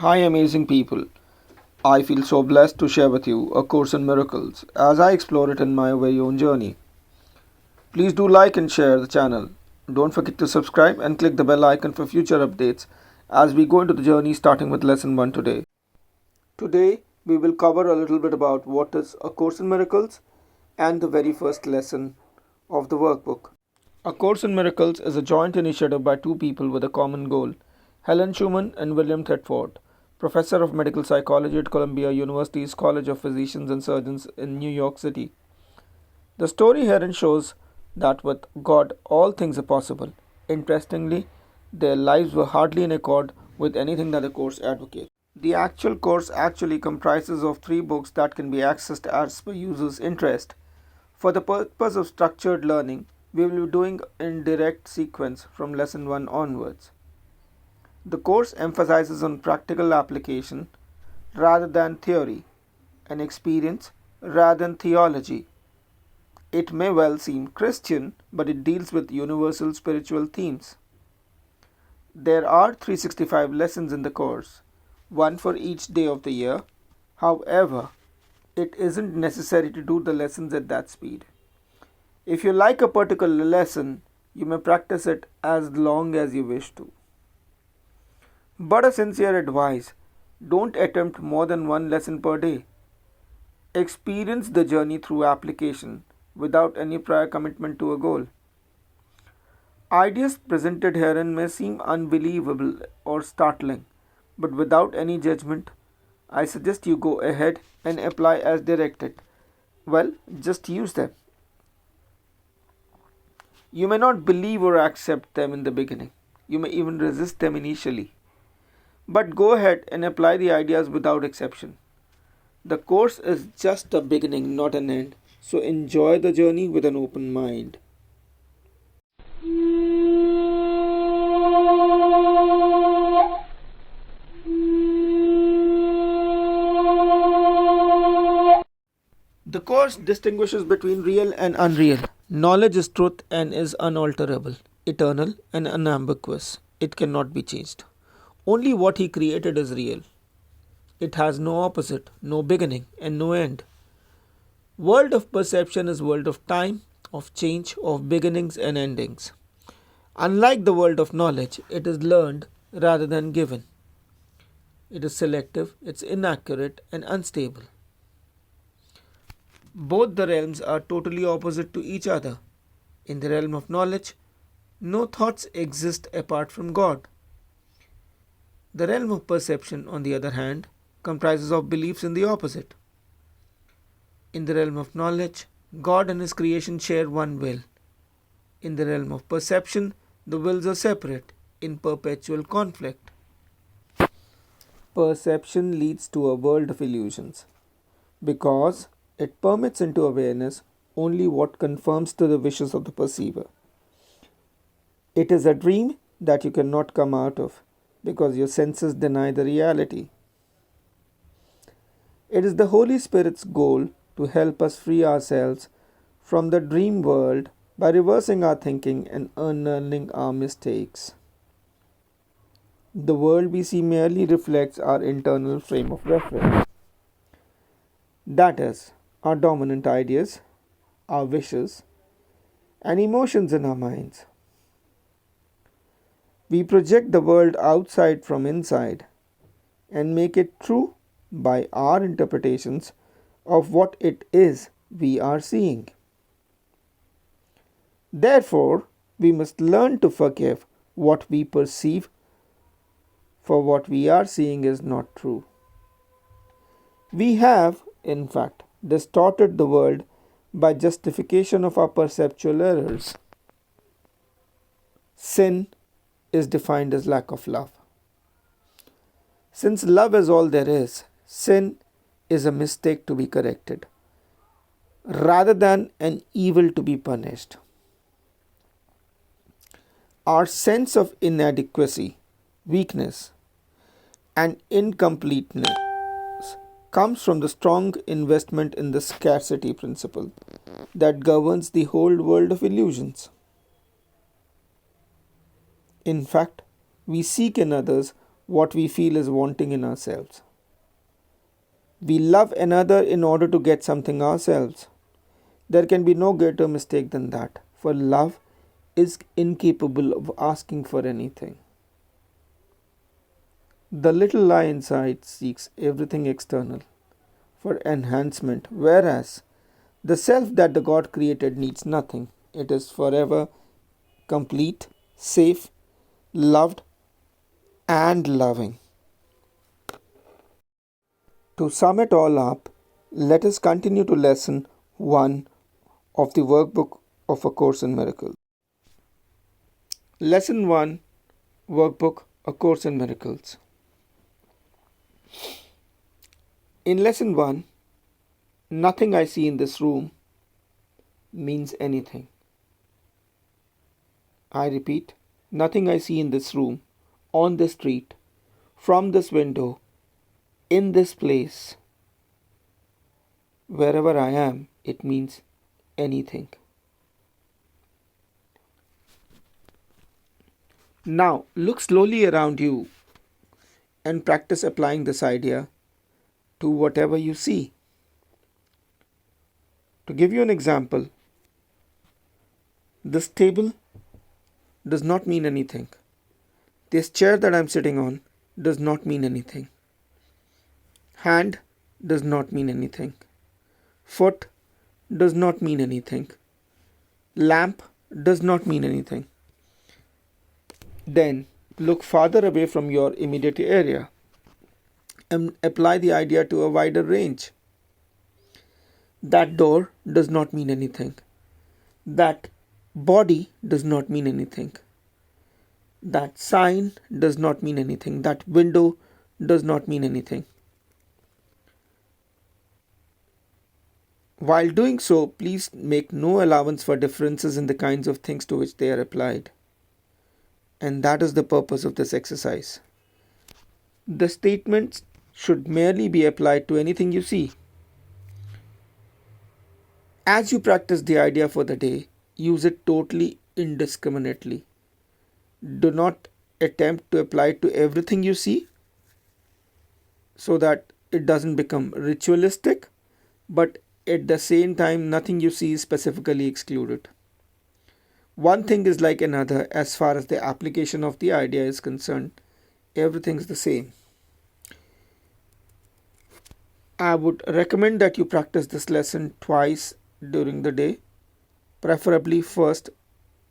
Hi, amazing people. I feel so blessed to share with you A Course in Miracles as I explore it in my very own journey. Please do like and share the channel. Don't forget to subscribe and click the bell icon for future updates as we go into the journey starting with lesson 1 today. Today, we will cover a little bit about what is A Course in Miracles and the very first lesson of the workbook. A Course in Miracles is a joint initiative by two people with a common goal, Helen Schumann and William Thetford, professor of medical psychology at Columbia University's College of Physicians and Surgeons in New York City. The story herein shows that with God all things are possible. Interestingly, their lives were hardly in accord with anything that the course advocates. The actual course actually comprises of 3 books that can be accessed as per users' interest. For the purpose of structured learning, we will be doing in direct sequence from lesson 1 onwards. The course emphasizes on practical application rather than theory, and experience rather than theology. It may well seem Christian, but it deals with universal spiritual themes. There are 365 lessons in the course, one for each day of the year. However, it isn't necessary to do the lessons at that speed. If you like a particular lesson, you may practice it as long as you wish to. But a sincere advice, don't attempt more than one lesson per day. Experience the journey through application without any prior commitment to a goal. Ideas presented herein may seem unbelievable or startling, but without any judgment, I suggest you go ahead and apply as directed. Well, just use them. You may not believe or accept them in the beginning. You may even resist them initially. But go ahead and apply the ideas without exception. The course is just a beginning, not an end. So enjoy the journey with an open mind. The course distinguishes between real and unreal. Knowledge is truth and is unalterable, eternal and unambiguous. It cannot be changed. Only what he created is real. It has no opposite, no beginning and no end. World of perception is world of time, of change, of beginnings and endings. Unlike the world of knowledge, it is learned rather than given. It is selective, it's inaccurate and unstable. Both the realms are totally opposite to each other. In the realm of knowledge, no thoughts exist apart from God. The realm of perception, on the other hand, comprises of beliefs in the opposite. In the realm of knowledge, God and His creation share one will. In the realm of perception, the wills are separate, in perpetual conflict. Perception leads to a world of illusions, because it permits into awareness only what conforms to the wishes of the perceiver. It is a dream that you cannot come out of, because your senses deny the reality. It is the Holy Spirit's goal to help us free ourselves from the dream world by reversing our thinking and unlearning our mistakes. The world we see merely reflects our internal frame of reference. That is, our dominant ideas, our wishes, and emotions in our minds. We project the world outside from inside and make it true by our interpretations of what it is we are seeing. Therefore, we must learn to forgive what we perceive, for what we are seeing is not true. We have, in fact, distorted the world by justification of our perceptual errors. Sin is defined as lack of love. Since love is all there is, sin is a mistake to be corrected, rather than an evil to be punished. Our sense of inadequacy, weakness, and incompleteness comes from the strong investment in the scarcity principle that governs the whole world of illusions. In fact, we seek in others what we feel is wanting in ourselves. We love another in order to get something ourselves. There can be no greater mistake than that, for love is incapable of asking for anything. The little I inside seeks everything external for enhancement, whereas the self that the God created needs nothing. It is forever complete, safe, loved, and loving. To sum it all up, let us continue to lesson 1 of the workbook of A Course in Miracles. Lesson 1, workbook A Course in Miracles. In lesson 1, nothing I see in this room means anything. I repeat, nothing I see in this room, on the street, from this window, in this place, wherever I am, it means anything. Now, look slowly around you and practice applying this idea to whatever you see. To give you an example, this table does not mean anything. This chair that I'm sitting on does not mean anything. Hand does not mean anything. Foot does not mean anything. Lamp does not mean anything. Then look farther away from your immediate area and apply the idea to a wider range. That door does not mean anything. That body does not mean anything. That sign does not mean anything. That window does not mean anything. While doing so, please make no allowance for differences in the kinds of things to which they are applied. And that is the purpose of this exercise. The statements should merely be applied to anything you see. As you practice the idea for the day, use it totally indiscriminately. Do not attempt to apply it to everything you see so that it doesn't become ritualistic, but at the same time, nothing you see is specifically excluded. One thing is like another as far as the application of the idea is concerned. Everything is the same. I would recommend that you practice this lesson twice during the day, preferably first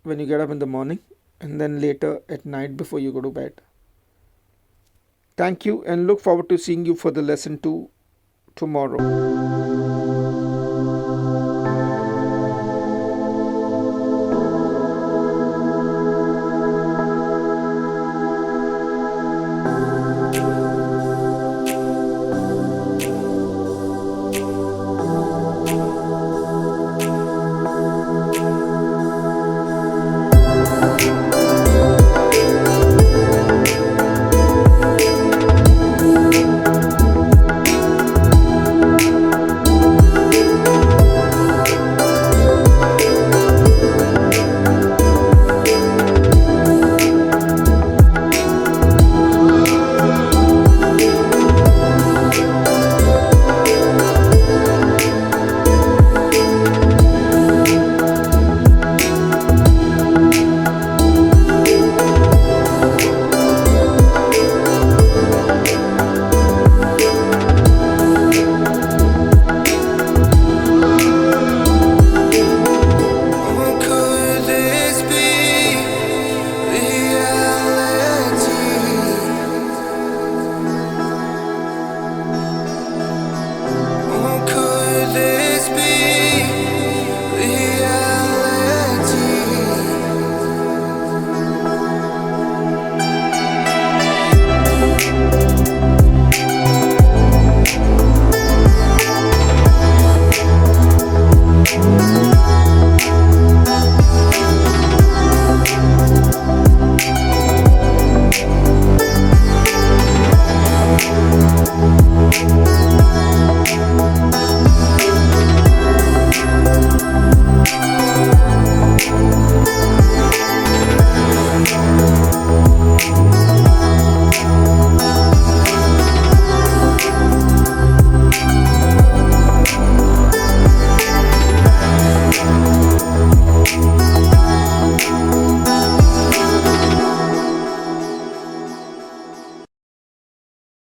when you get up in the morning and then later at night before you go to bed. Thank you and look forward to seeing you for the lesson 2 tomorrow.